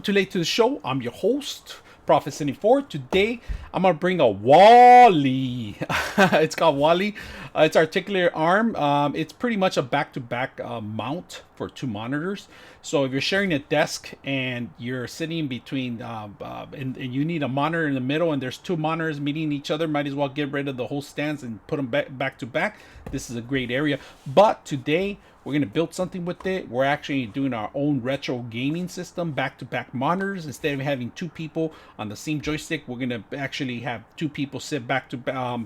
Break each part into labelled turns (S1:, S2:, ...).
S1: too late to the show. I'm your host, Prophet 74. Today, I'm gonna bring a WALI. It's called WALI. It's articulated arm. It's pretty much a back-to-back mount for two monitors. So if you're sharing a desk and you're sitting between, and you need a monitor in the middle, and there's two monitors meeting each other, might as well get rid of the whole stands and put them back to back. This is a great area. But today, we're going to build something with it. We're actually doing our own retro gaming system, back-to-back monitors. Instead of having two people on the same joystick, we're going to actually have two people sit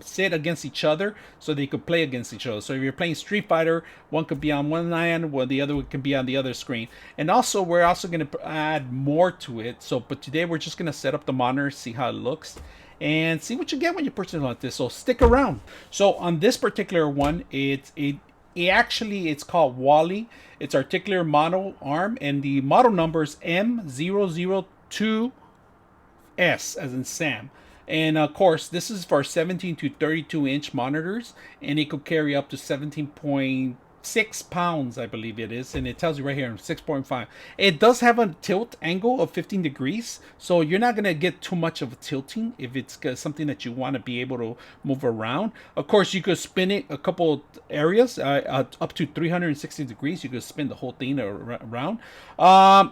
S1: sit against each other so they could play against each other. So if you're playing Street Fighter, one could be on one end, while the other can be on the other screen. And also, we're also going to add more to it. But today we're just going to set up the monitor, see how it looks, and see what you get when you purchase like this. So stick around. So on this particular one, it's called WALI. It's articulated model arm, and the model number is M002S as in Sam. And of course, this is for 17 to 32 inch monitors, and it could carry up to 17.6 pounds, I believe it is, and it tells you right here 6.5. It does have a tilt angle of 15 degrees, so you're not going to get too much of a tilting if it's something that you want to be able to move around. Of course, you could spin it a couple areas, up to 360 degrees. You could spin the whole thing around.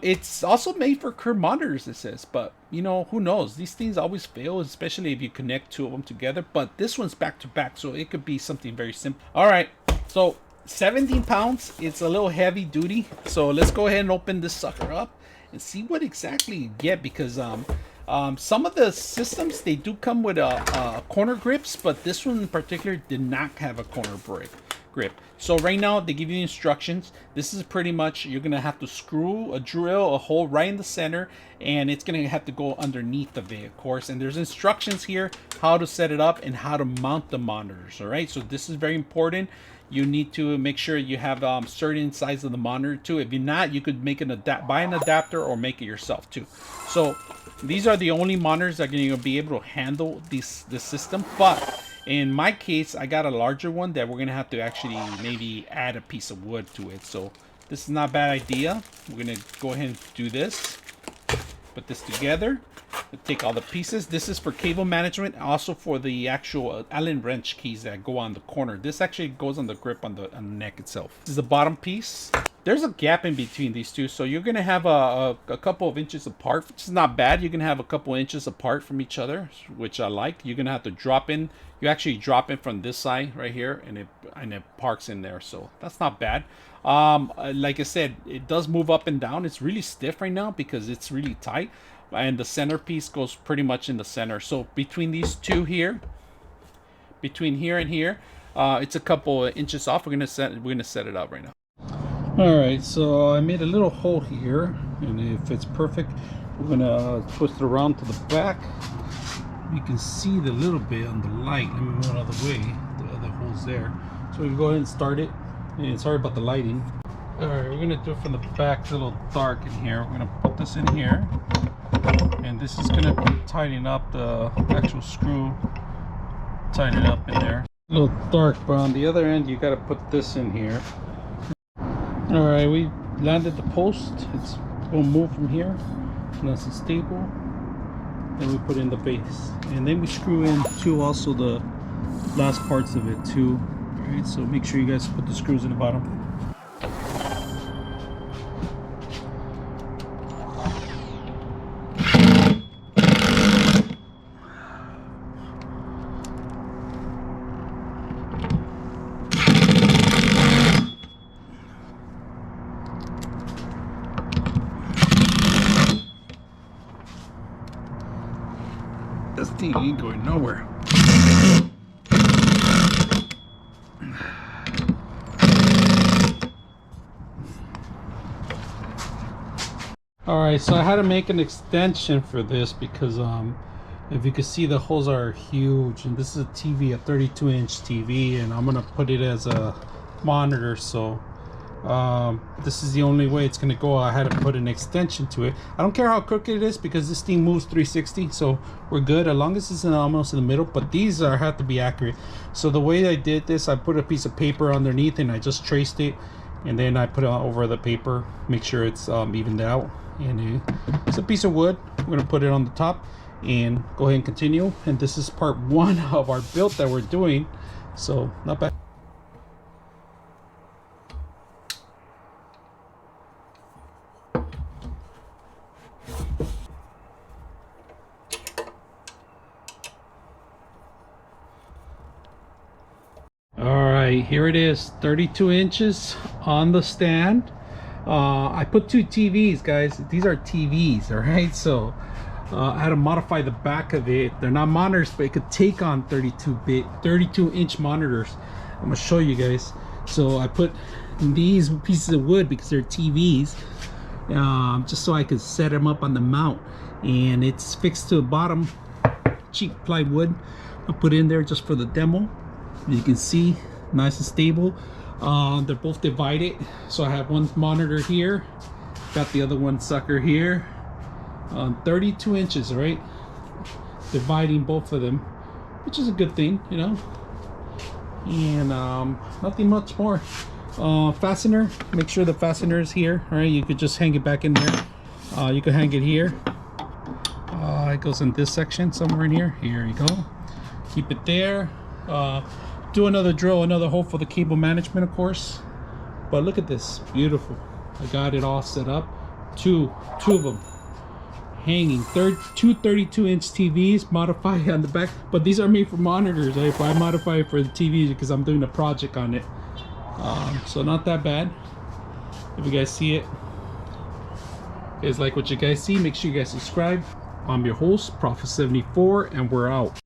S1: It's also made for curved monitors, it says, but you know, who knows? These things always fail, especially if you connect two of them together. But this one's back to back, so it could be something very simple. All right, so 17 pounds. It's a little heavy duty, so let's go ahead and open this sucker up and see what exactly you get, because some of the systems, they do come with corner grips, but this one in particular did not have a corner grip. So right now they give you the instructions. This is pretty much, you're gonna have to drill a hole right in the center, and it's gonna have to go underneath of it, of course. And there's instructions here how to set it up and how to mount the monitors. All right, so this is very important. You need to make sure you have certain size of the monitor too. If you're not, you could make buy an adapter or make it yourself too. So these are the only monitors that are going to be able to handle this system. But in my case, I got a larger one that we're going to have to actually maybe add a piece of wood to it. So this is not a bad idea. We're going to go ahead and do this. Put this together. Take all the pieces. This is for cable management, also for the actual Allen wrench keys that go on the corner. This actually goes on the grip on the neck itself. This is the bottom piece. There's a gap in between these two, so you're gonna have a couple of inches apart, which is not bad. You're gonna have a couple inches apart from each other, which I like. You're gonna have to drop in. You actually drop in from this side right here, and it parks in there, so that's not bad. Like I said, it does move up and down. It's really stiff right now because it's really tight, and the centerpiece goes pretty much in the center. So between these two here, between here and here, it's a couple of inches off. We're gonna set it up right now. All right, so I made a little hole here, and if it's perfect, we're gonna twist it around to the back. You can see the little bit on the light. Let me move it out of the way. The other hole's there, so we can go ahead and start it. And sorry about the lighting. All right, we're gonna do it from the back. It's a little dark in here. We're gonna put this in here, and this is gonna tighten up the actual screw. Tighten it up in there. A little dark, but on the other end, you gotta put this in here. All right, we landed the post. It's gonna move from here, nice and stable. Then we put in the base, and then we screw in also the last parts of it too. All right, so make sure you guys put the screws in the bottom. This thing ain't going nowhere. Alright, so I had to make an extension for this because if you can see, the holes are huge, and this is a TV, a 32-inch TV, and I'm gonna put it as a monitor, so this is the only way it's gonna go. I had to put an extension to it. I don't care how crooked it is because this thing moves 360, so we're good as long as it's almost in the middle. But these have to be accurate. So the way I did this, I put a piece of paper underneath and I just traced it, and then I put it over the paper, make sure it's evened out. and it's a piece of wood. We're gonna put it on the top and go ahead and continue. And this is part one of our build that we're doing, so not bad. All right, here it is, 32 inches on the stand. I put two TVs, guys. These are TVs, all right? So I had to modify the back of it. They're not monitors, but it could take on 32 inch monitors. I'm gonna show you guys. So I put these pieces of wood because they're TVs, just so I could set them up on the mount. And it's fixed to the bottom, cheap plywood. I put in there just for the demo. You can see, nice and stable. They're both divided, so I have one monitor here, got the other one sucker here. 32 inches, right? Dividing both of them, which is a good thing, you know. And nothing much more. Fastener, make sure the fastener is here. All right, you could just hang it back in there. You could hang it here. It goes in this section somewhere in here. Here you go. Keep it there. Do another drill, another hole for the cable management, of course. But look at this, beautiful. I got it all set up. Two of them hanging. Two 32-inch TVs modified on the back, but these are made for monitors. I modify it for the TVs because I'm doing a project on it. So not that bad. If you guys see it, if you guys like what you guys see, make sure you guys subscribe. I'm your host, Prophet 74, and we're out.